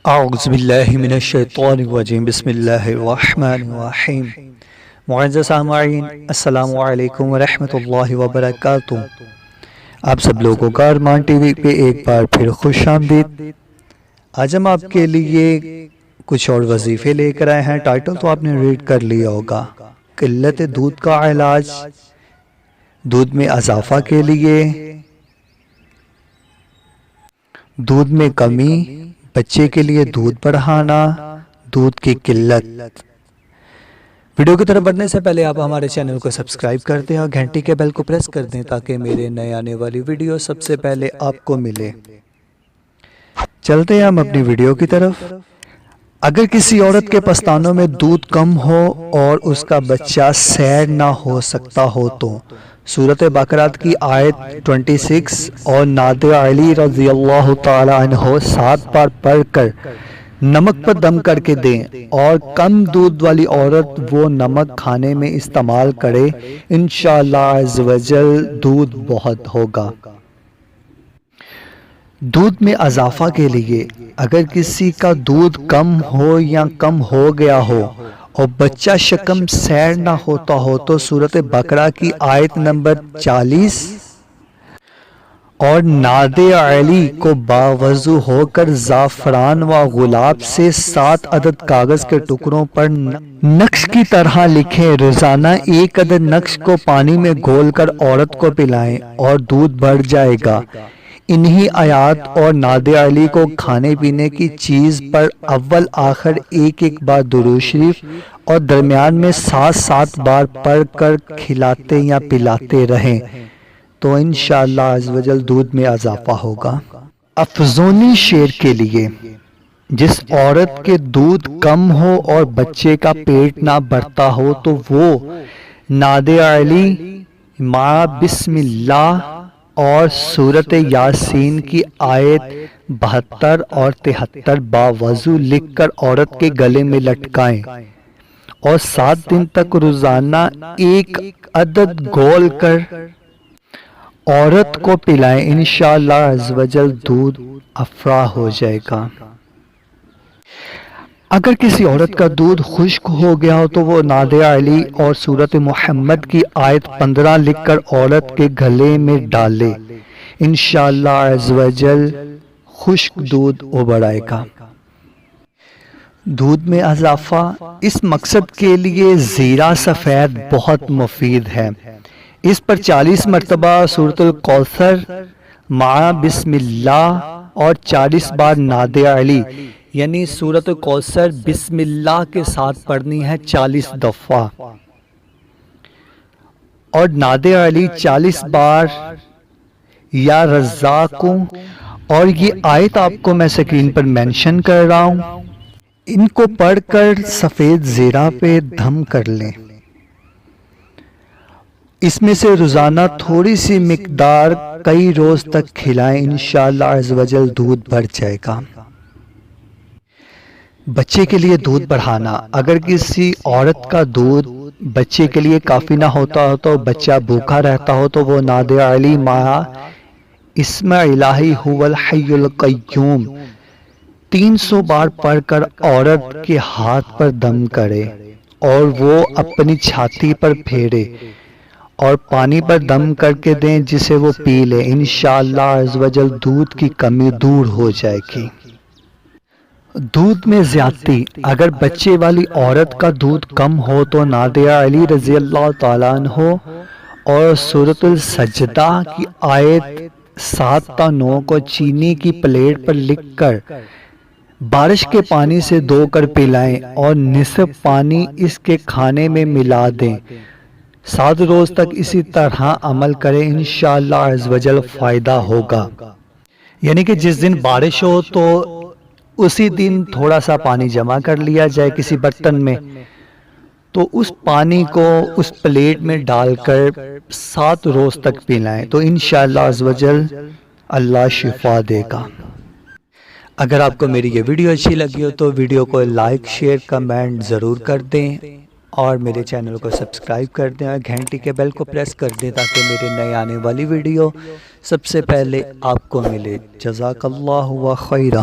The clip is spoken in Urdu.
اعوذ باللہ من الشیطان الرجیم بسم اللہ الرحمن الرحیم۔ معزز سامعین، السلام علیکم ورحمۃ اللہ وبرکاتہ۔ آپ سب لوگوں کا ارمان ٹی وی پہ ایک بار پھر خوش آمدید۔ آج ہم آپ کے لیے کچھ اور وظیفے لے کر آئے ہیں۔ ٹائٹل تو آپ نے ریڈ کر لیا ہوگا، قلت دودھ کا علاج، دودھ میں اضافہ کے لیے، دودھ میں کمی، بچے کے لیے دودھ بڑھانا، دودھ کی قلت۔ ویڈیو کی طرف بڑھنے سے پہلے آپ ہمارے چینل کو سبسکرائب کر دیں اور گھنٹی کے بیل کو پریس کر دیں تاکہ میرے نئے آنے والی ویڈیو سب سے پہلے آپ کو ملے۔ چلتے ہیں ہم اپنی ویڈیو کی طرف۔ اگر کسی عورت کے پستانوں میں دودھ کم ہو اور اس کا بچہ سیر نہ ہو سکتا ہو تو سورۃ بقرہ کی آیت 26 اور ناد علی رضی اللہ تعالی عنہ 7 بار پڑھ کر نمک پر دم کر کے دیں، اور کم دودھ والی عورت وہ نمک کھانے میں استعمال کرے، انشاءاللہ عز و جل دودھ بہت ہوگا۔ دودھ میں اضافہ کے لیے اگر کسی کا دودھ کم ہو یا کم ہو گیا ہو اور بچہ شکم سیر نہ ہوتا ہو تو سورۃ بقرہ کی آیت نمبر 40 اور ناد علی کو باوضو ہو کر زعفران و گلاب سے 7 عدد کاغذ کے ٹکڑوں پر نقش کی طرح لکھیں۔ روزانہ 1 عدد نقش کو پانی میں گھول کر عورت کو پلائیں اور دودھ بڑھ جائے گا۔ انہی آیات اور ناد علی کو کھانے پینے کی چیز پر اول آخر 1 بار درود شریف اور درمیان میں 7 بار پڑھ کر کھلاتے یا پلاتے رہیں تو انشاءاللہ عز و جل دودھ میں اضافہ ہوگا۔ افزونی شیر کے لیے جس عورت کے دودھ کم ہو اور بچے کا پیٹ نہ بھرتا ہو تو وہ ناد علی مع بسم اللہ اور سورۃ یاسین کی آیت 72 اور 73 باوضو لکھ کر عورت کے گلے میں لٹکائیں اور 7 دن تک روزانہ 1 عدد گھول کر عورت کو پلائیں، انشاءاللہ عز و جل دودھ افراح ہو جائے گا۔ اگر کسی عورت کا دودھ خشک ہو گیا ہو تو وہ ناد علی اور سورۃ محمد کی آیت 15 لکھ کر عورت کے گلے میں ڈالے، انشاءاللہ عز و جل خشک دودھ ابل آئے گا۔ دودھ میں اضافہ، اس مقصد کے لیے زیرہ سفید بہت مفید ہے۔ اس پر 40 مرتبہ سورۃ الکوثر مع بسم اللہ اور 40 بار ناد علی، یعنی سورۃ کوثر بسم اللہ کے ساتھ پڑھنی ہے 40 دفعہ، اور ناد علی 40 بار یا رزاقوں، اور یہ آیت آپ کو میں سکرین پر مینشن کر رہا ہوں، ان کو پڑھ کر سفید زیرہ پہ دم کر لیں۔ اس میں سے روزانہ تھوڑی سی مقدار کئی روز تک کھلائیں، انشاءاللہ عز و جل دودھ بڑھ جائے گا۔ بچے کے لیے دودھ بڑھانا، اگر کسی عورت کا دودھ بچے کے لیے کافی نہ ہوتا ہو تو بچہ بھوکا رہتا ہو تو وہ ناد علی مع اسم الہی هو الحی القیوم 300 بار پڑھ کر عورت کے ہاتھ پر دم کرے اور وہ اپنی چھاتی پر پھیرے اور پانی پر دم کر کے دیں جسے وہ پی لے، انشاءاللہ عز و جل دودھ کی کمی دور ہو جائے گی۔ دودھ میں زیادتی، اگر بچے والی عورت کا دودھ کم ہو تو ناد علی رضی اللہ تعالیٰ عنہ اور سورۃ السجدہ کی آیت 7 تا 9 کو چینی کی پلیٹ پر لکھ کر بارش کے پانی سے دھو کر پلائیں اور نصف پانی اس کے کھانے میں ملا دیں۔ 7 روز تک اسی طرح عمل کریں، انشاءاللہ عز و جل فائدہ ہوگا۔ یعنی کہ جس دن بارش ہو تو اسی دن تھوڑا سا پانی جمع کر لیا جائے کسی برتن میں، تو اس پانی کو اس پلیٹ میں ڈال کر 7 روز تک پلائیں تو انشاءاللہ عز و جل اللہ شفا دے گا۔ اگر آپ کو میری یہ ویڈیو اچھی لگی ہو تو ویڈیو کو لائک، شیئر، کمنٹ ضرور کر دیں اور میرے چینل کو سبسکرائب کر دیں اور گھنٹی کے بیل کو پریس کر دیں تاکہ میرے نئے آنے والی ویڈیو سب سے پہلے آپ کو ملے۔ جزاک اللہ و خیرہ۔